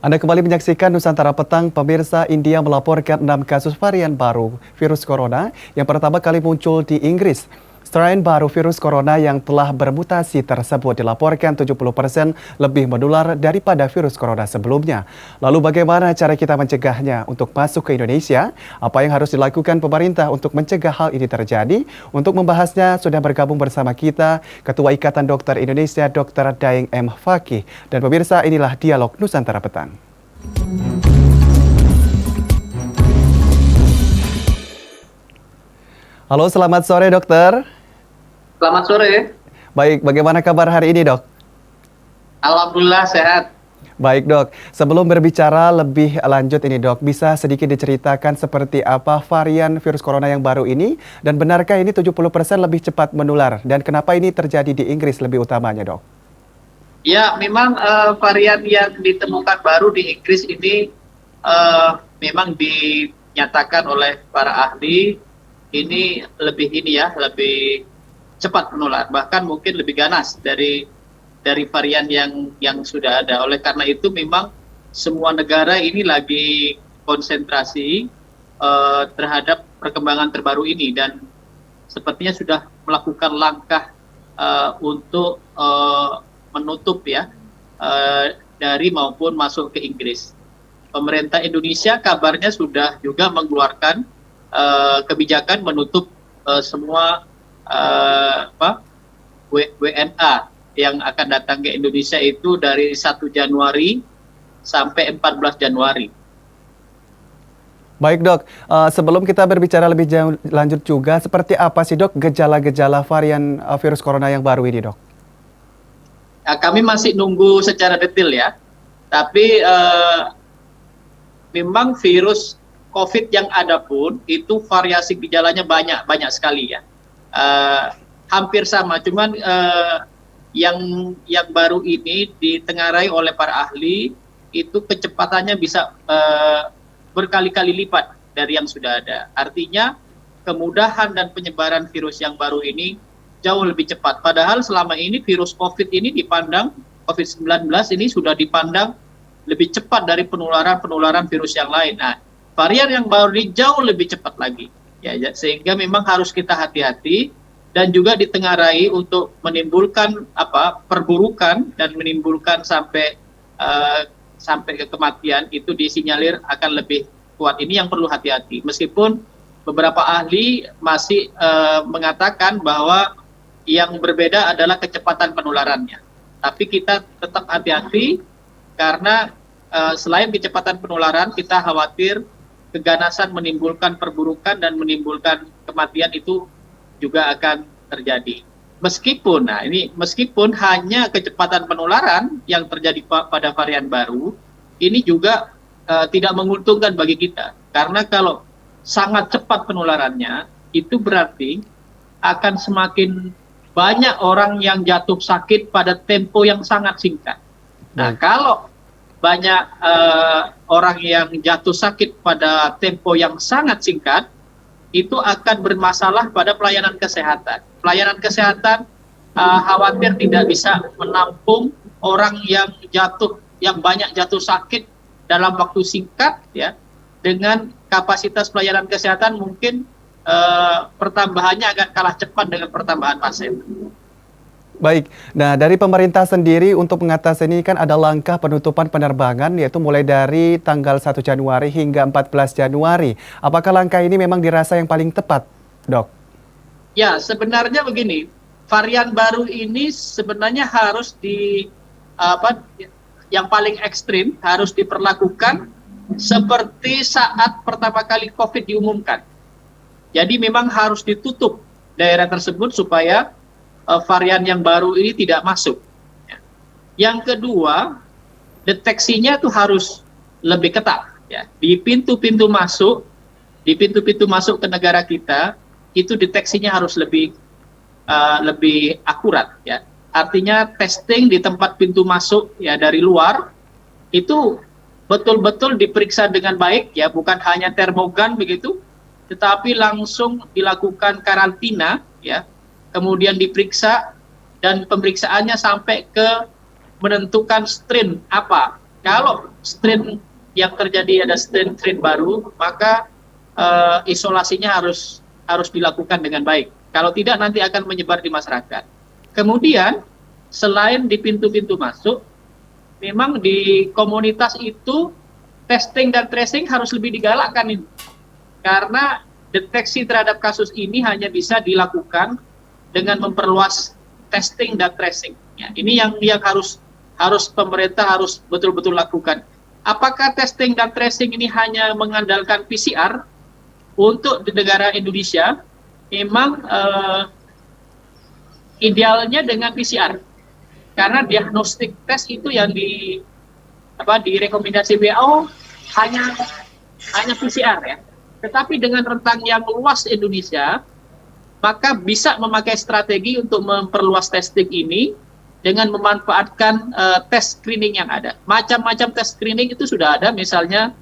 Anda kembali menyaksikan Nusantara Petang. Pemirsa, India melaporkan 6 kasus varian baru virus corona yang pertama kali muncul di Inggris. Strain baru virus corona yang telah bermutasi tersebut dilaporkan 70% lebih menular daripada virus corona sebelumnya. Lalu bagaimana cara kita mencegahnya untuk masuk ke Indonesia? Apa yang harus dilakukan pemerintah untuk mencegah hal ini terjadi? Untuk membahasnya sudah bergabung bersama kita Ketua Ikatan Dokter Indonesia Dr. Daeng M. Fakih. Dan pemirsa, inilah Dialog Nusantara Petang. Halo, selamat sore dokter. Selamat sore. Baik, bagaimana kabar hari ini dok? Alhamdulillah sehat. Baik dok, sebelum berbicara lebih lanjut ini dok, bisa sedikit diceritakan seperti apa varian virus corona yang baru ini? Dan benarkah ini 70% lebih cepat menular? Dan kenapa ini terjadi di Inggris lebih utamanya dok? Ya, memang varian yang ditemukan baru di Inggris ini memang dinyatakan oleh para ahli ini lebih cepat menular, bahkan mungkin lebih ganas dari varian yang sudah ada. Oleh karena itu memang semua negara ini lagi konsentrasi terhadap perkembangan terbaru ini dan sepertinya sudah melakukan langkah untuk menutup dari maupun masuk ke Inggris. Pemerintah Indonesia kabarnya sudah juga mengeluarkan kebijakan menutup semua WNA yang akan datang ke Indonesia itu dari 1 Januari sampai 14 Januari. Baik dok, sebelum kita berbicara lebih lanjut juga, seperti apa sih dok gejala-gejala varian virus corona yang baru ini dok? Nah, kami masih nunggu secara detail ya, tapi memang virus COVID yang ada pun itu variasi gejalanya banyak sekali ya. Hampir sama, cuman yang baru ini ditengarai oleh para ahli itu kecepatannya bisa berkali-kali lipat dari yang sudah ada. Artinya kemudahan dan penyebaran virus yang baru ini jauh lebih cepat. Padahal selama ini virus COVID ini dipandang, COVID-19 ini sudah dipandang lebih cepat dari penularan virus yang lain. Nah, varian yang baru ini jauh lebih cepat lagi. Ya, sehingga memang harus kita hati-hati dan juga ditengarai untuk menimbulkan perburukan dan menimbulkan sampai ke kematian itu disinyalir akan lebih kuat. Ini yang perlu hati-hati. Meskipun beberapa ahli masih mengatakan bahwa yang berbeda adalah kecepatan penularannya. Tapi kita tetap hati-hati karena selain kecepatan penularan, kita khawatir keganasan menimbulkan perburukan dan menimbulkan kematian itu juga akan terjadi. Meskipun hanya kecepatan penularan yang terjadi pada varian baru, ini juga tidak menguntungkan bagi kita. Karena kalau sangat cepat penularannya, itu berarti akan semakin banyak orang yang jatuh sakit pada tempo yang sangat singkat. Nah, kalau banyak orang yang jatuh sakit pada tempo yang sangat singkat, itu akan bermasalah pada pelayanan kesehatan. Pelayanan kesehatan khawatir tidak bisa menampung orang yang banyak jatuh sakit dalam waktu singkat, ya, dengan kapasitas pelayanan kesehatan mungkin pertambahannya akan kalah cepat dengan pertambahan pasien. Baik, nah dari pemerintah sendiri untuk mengatasi ini kan ada langkah penutupan penerbangan yaitu mulai dari tanggal 1 Januari hingga 14 Januari. Apakah langkah ini memang dirasa yang paling tepat, dok? Ya, sebenarnya begini, varian baru ini sebenarnya harus yang paling ekstrim harus diperlakukan seperti saat pertama kali COVID diumumkan. Jadi memang harus ditutup daerah tersebut supaya varian yang baru ini tidak masuk. Yang kedua, deteksinya itu harus lebih ketat. Ya. Di pintu-pintu masuk ke negara kita, itu deteksinya harus lebih akurat. Ya. Artinya testing di tempat pintu masuk ya dari luar itu betul-betul diperiksa dengan baik, ya, bukan hanya termogan begitu, tetapi langsung dilakukan karantina, ya. Kemudian diperiksa dan pemeriksaannya sampai ke menentukan strain apa. Kalau strain yang terjadi ada strain baru, maka isolasinya harus dilakukan dengan baik. Kalau tidak nanti akan menyebar di masyarakat. Kemudian selain di pintu-pintu masuk, memang di komunitas itu testing dan tracing harus lebih digalakkan ini. Karena deteksi terhadap kasus ini hanya bisa dilakukan dengan memperluas testing dan tracing. Ya, ini yang harus pemerintah harus betul-betul lakukan. Apakah testing dan tracing ini hanya mengandalkan PCR? Untuk di negara Indonesia, memang idealnya dengan PCR. Karena diagnostik tes itu yang direkomendasi WHO hanya PCR ya. Tetapi dengan rentang yang luas Indonesia, maka bisa memakai strategi untuk memperluas testing ini dengan memanfaatkan tes screening yang ada. Macam-macam tes screening itu sudah ada, misalnya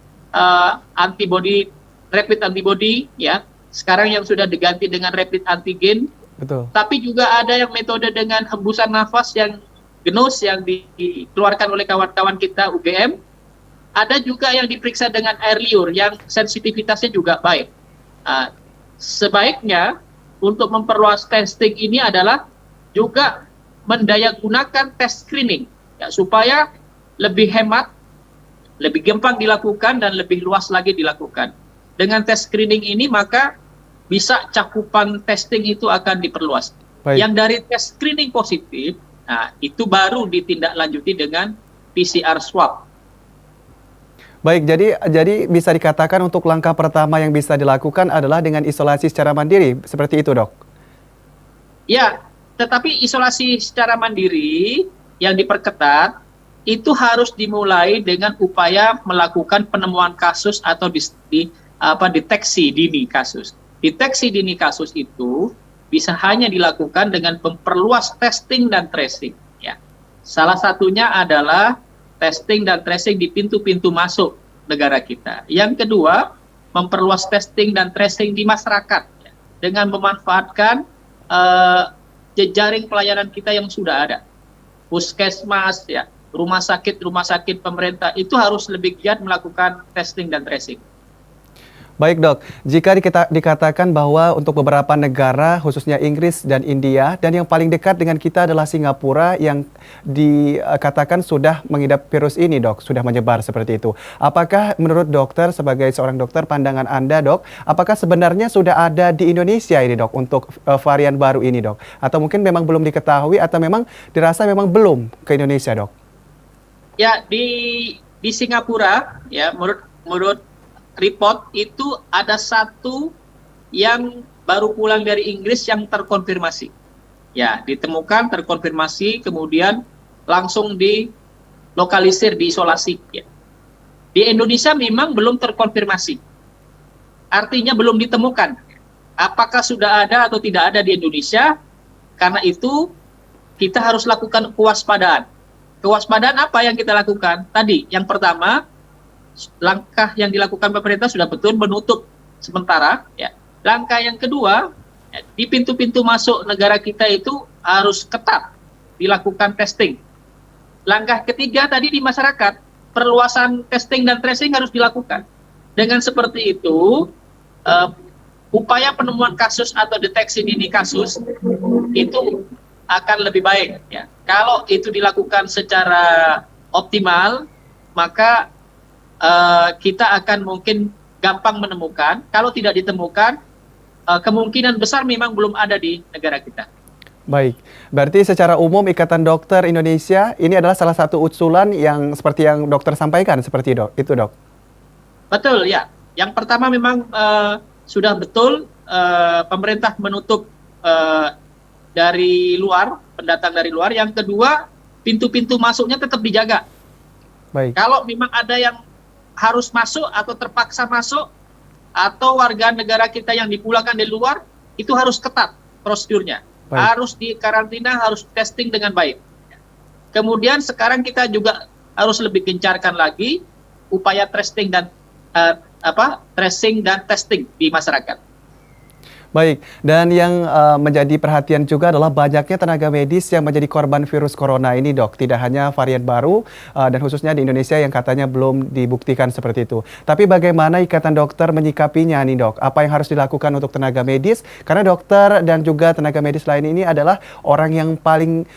rapid antibody ya. Sekarang yang sudah diganti dengan rapid antigen. Betul. Tapi juga ada yang metode dengan hembusan nafas yang genus yang dikeluarkan oleh kawan-kawan kita UGM. Ada juga yang diperiksa dengan air liur yang sensitivitasnya juga baik. Sebaiknya untuk memperluas testing ini adalah juga mendayagunakan tes screening ya, supaya lebih hemat, lebih gampang dilakukan dan lebih luas lagi dilakukan. Dengan tes screening ini maka bisa cakupan testing itu akan diperluas. Baik. Yang dari tes screening positif, nah itu baru ditindaklanjuti dengan PCR swab. Baik, jadi bisa dikatakan untuk langkah pertama yang bisa dilakukan adalah dengan isolasi secara mandiri, seperti itu, Dok? Ya, tetapi isolasi secara mandiri yang diperketat itu harus dimulai dengan upaya melakukan penemuan kasus atau deteksi dini kasus. Deteksi dini kasus itu bisa hanya dilakukan dengan memperluas testing dan tracing. Ya. Salah satunya adalah testing dan tracing di pintu-pintu masuk negara kita. Yang kedua, memperluas testing dan tracing di masyarakat ya, dengan memanfaatkan jejaring pelayanan kita yang sudah ada. Puskesmas, ya, rumah sakit pemerintah itu harus lebih giat melakukan testing dan tracing. Baik, Dok, jika dikatakan bahwa untuk beberapa negara, khususnya Inggris dan India, dan yang paling dekat dengan kita adalah Singapura yang dikatakan sudah mengidap virus ini, Dok, sudah menyebar seperti itu. Apakah menurut dokter, sebagai seorang dokter, pandangan Anda, Dok, apakah sebenarnya sudah ada di Indonesia ini, Dok, untuk varian baru ini, Dok? Atau mungkin memang belum diketahui atau memang dirasa memang belum ke Indonesia, Dok? Ya, di Singapura, ya, menurut report itu ada satu yang baru pulang dari Inggris yang terkonfirmasi. Ya, ditemukan, terkonfirmasi, kemudian langsung dilokalisir, diisolasi. Ya. Di Indonesia memang belum terkonfirmasi. Artinya belum ditemukan. Apakah sudah ada atau tidak ada di Indonesia? Karena itu kita harus lakukan kewaspadaan. Kewaspadaan apa yang kita lakukan? Tadi, yang pertama, langkah yang dilakukan pemerintah sudah betul menutup sementara. Ya. Langkah yang kedua, ya, di pintu-pintu masuk negara kita itu harus ketat dilakukan testing. Langkah ketiga tadi di masyarakat, perluasan testing dan tracing harus dilakukan. Dengan seperti itu, upaya penemuan kasus atau deteksi dini kasus itu akan lebih baik. Ya. Kalau itu dilakukan secara optimal, maka kita akan mungkin gampang menemukan. Kalau tidak ditemukan, kemungkinan besar memang belum ada di negara kita. Baik, berarti secara umum Ikatan Dokter Indonesia ini adalah salah satu usulan yang seperti yang dokter sampaikan, seperti itu, Dok? Betul, ya. Yang pertama memang sudah betul pemerintah menutup dari luar, pendatang dari luar. Yang kedua, pintu-pintu masuknya tetap dijaga. Baik. Kalau memang ada yang harus masuk atau terpaksa masuk, atau warga negara kita yang dipulangkan dari luar, itu harus ketat prosedurnya. Baik. Harus dikarantina, harus testing dengan baik. Kemudian sekarang kita juga harus lebih gencarkan lagi upaya tracing dan testing di masyarakat. Baik, dan yang menjadi perhatian juga adalah banyaknya tenaga medis yang menjadi korban virus corona ini, Dok. Tidak hanya varian baru dan khususnya di Indonesia yang katanya belum dibuktikan seperti itu. Tapi bagaimana Ikatan Dokter menyikapinya nih, Dok? Apa yang harus dilakukan untuk tenaga medis? Karena dokter dan juga tenaga medis lain ini adalah orang yang paling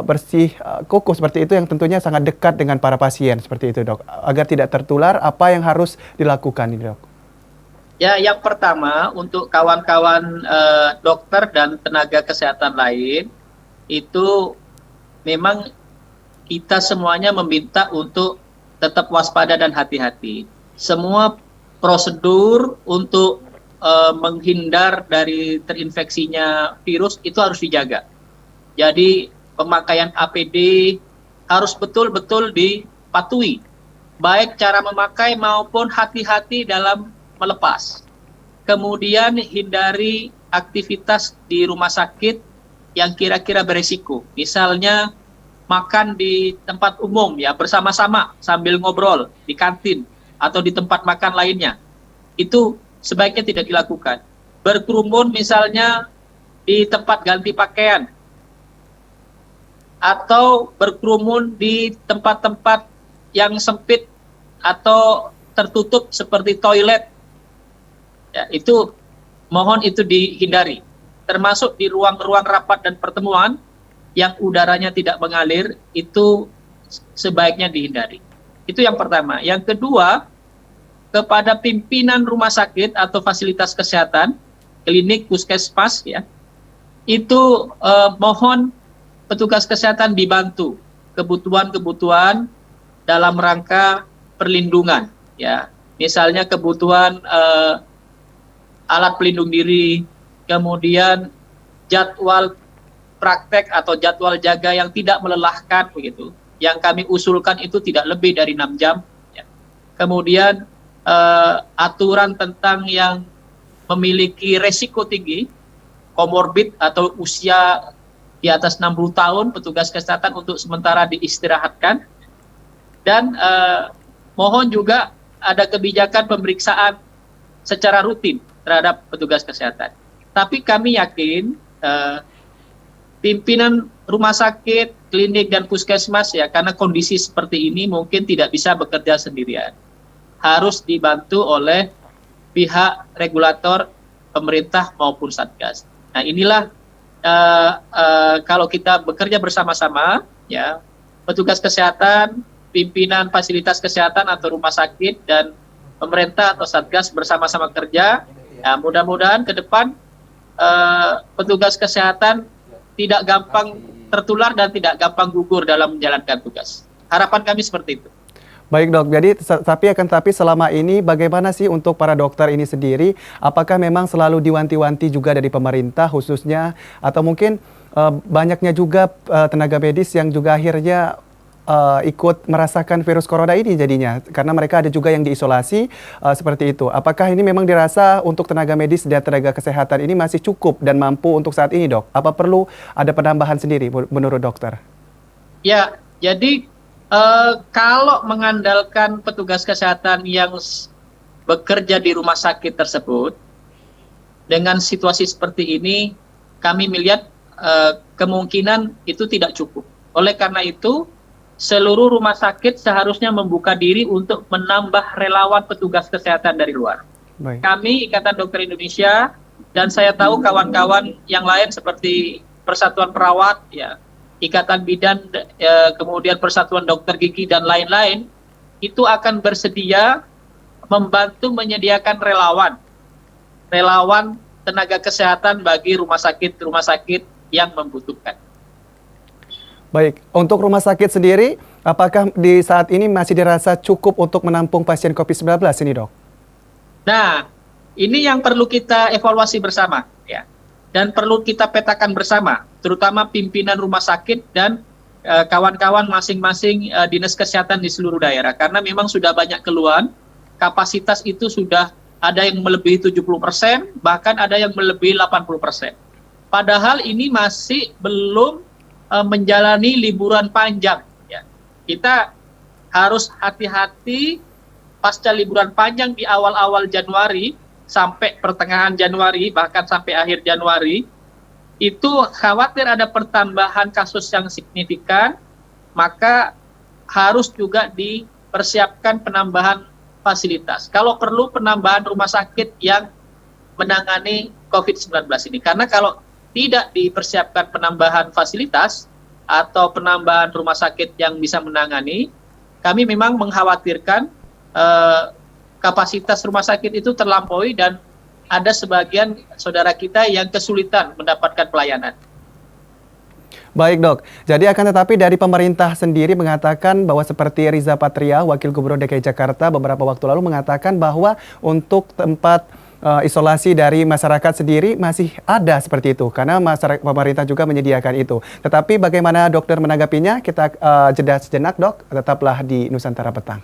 bersih kukuh seperti itu, yang tentunya sangat dekat dengan para pasien seperti itu, Dok. Agar tidak tertular, apa yang harus dilakukan nih, Dok? Ya, yang pertama untuk kawan-kawan dokter dan tenaga kesehatan lain, itu memang kita semuanya meminta untuk tetap waspada dan hati-hati. Semua prosedur untuk menghindar dari terinfeksinya virus itu harus dijaga. Jadi pemakaian APD harus betul-betul dipatuhi, baik cara memakai maupun hati-hati dalam melepas. Kemudian hindari aktivitas di rumah sakit yang kira-kira beresiko. Misalnya makan di tempat umum ya bersama-sama sambil ngobrol di kantin atau di tempat makan lainnya. Itu sebaiknya tidak dilakukan. Berkerumun misalnya di tempat ganti pakaian atau berkerumun di tempat-tempat yang sempit atau tertutup seperti toilet. Ya, itu mohon itu dihindari, termasuk di ruang-ruang rapat dan pertemuan yang udaranya tidak mengalir, itu sebaiknya dihindari. Itu yang pertama. Yang kedua, kepada pimpinan rumah sakit atau fasilitas kesehatan, klinik, puskesmas, ya, itu mohon petugas kesehatan dibantu kebutuhan-kebutuhan dalam rangka perlindungan, ya. Misalnya kebutuhan alat pelindung diri, kemudian jadwal praktek atau jadwal jaga yang tidak melelahkan begitu. Yang kami usulkan itu tidak lebih dari 6 jam. Ya. Kemudian aturan tentang yang memiliki resiko tinggi, komorbid atau usia di atas 60 tahun, petugas kesehatan untuk sementara diistirahatkan. Dan mohon juga ada kebijakan pemeriksaan secara rutin terhadap petugas kesehatan. Tapi kami yakin pimpinan rumah sakit, klinik, dan puskesmas ya, karena kondisi seperti ini mungkin tidak bisa bekerja sendirian. Harus dibantu oleh pihak regulator, pemerintah maupun Satgas. Nah inilah kalau kita bekerja bersama-sama, ya, petugas kesehatan, pimpinan fasilitas kesehatan atau rumah sakit, dan pemerintah atau Satgas bersama-sama kerja. Ya, mudah-mudahan ke depan petugas kesehatan tidak gampang tertular dan tidak gampang gugur dalam menjalankan tugas. Harapan kami seperti itu. Baik, Dok, jadi tapi selama ini bagaimana sih untuk para dokter ini sendiri? Apakah memang selalu diwanti-wanti juga dari pemerintah khususnya, atau mungkin banyaknya juga tenaga medis yang juga akhirnya ikut merasakan virus corona ini jadinya, karena mereka ada juga yang diisolasi seperti itu. Apakah ini memang dirasa untuk tenaga medis dan tenaga kesehatan ini masih cukup dan mampu untuk saat ini, Dok? Apa perlu ada penambahan sendiri menurut dokter? Ya, jadi kalau mengandalkan petugas kesehatan yang bekerja di rumah sakit tersebut, dengan situasi seperti ini, kami melihat kemungkinan itu tidak cukup. Oleh karena itu, seluruh rumah sakit seharusnya membuka diri untuk menambah relawan petugas kesehatan dari luar. Baik. Kami Ikatan Dokter Indonesia dan saya tahu kawan-kawan yang lain seperti Persatuan Perawat, ya, Ikatan Bidan, kemudian Persatuan Dokter Gigi dan lain-lain, itu akan bersedia membantu menyediakan relawan tenaga kesehatan bagi rumah sakit yang membutuhkan. Baik, untuk rumah sakit sendiri, apakah di saat ini masih dirasa cukup untuk menampung pasien COVID-19 ini, Dok? Nah, ini yang perlu kita evaluasi bersama, ya, dan perlu kita petakan bersama, terutama pimpinan rumah sakit dan kawan-kawan masing-masing dinas kesehatan di seluruh daerah, karena memang sudah banyak keluhan, kapasitas itu sudah ada yang melebihi 70%, bahkan ada yang melebihi 80%. Padahal ini masih belum menjalani liburan panjang. Ya. Kita harus hati-hati pasca liburan panjang di awal-awal Januari, sampai pertengahan Januari, bahkan sampai akhir Januari, itu khawatir ada pertambahan kasus yang signifikan, maka harus juga dipersiapkan penambahan fasilitas. Kalau perlu penambahan rumah sakit yang menangani COVID-19 ini. Karena kalau tidak dipersiapkan penambahan fasilitas atau penambahan rumah sakit yang bisa menangani, kami memang mengkhawatirkan kapasitas rumah sakit itu terlampaui dan ada sebagian saudara kita yang kesulitan mendapatkan pelayanan. Baik dok, jadi akan tetapi dari pemerintah sendiri mengatakan bahwa seperti Riza Patria, Wakil Gubernur DKI Jakarta beberapa waktu lalu mengatakan bahwa untuk tempat isolasi dari masyarakat sendiri masih ada seperti itu karena pemerintah juga menyediakan itu. Tetapi bagaimana dokter menanggapinya? Kita jeda sejenak dok, tetaplah di Nusantara Petang.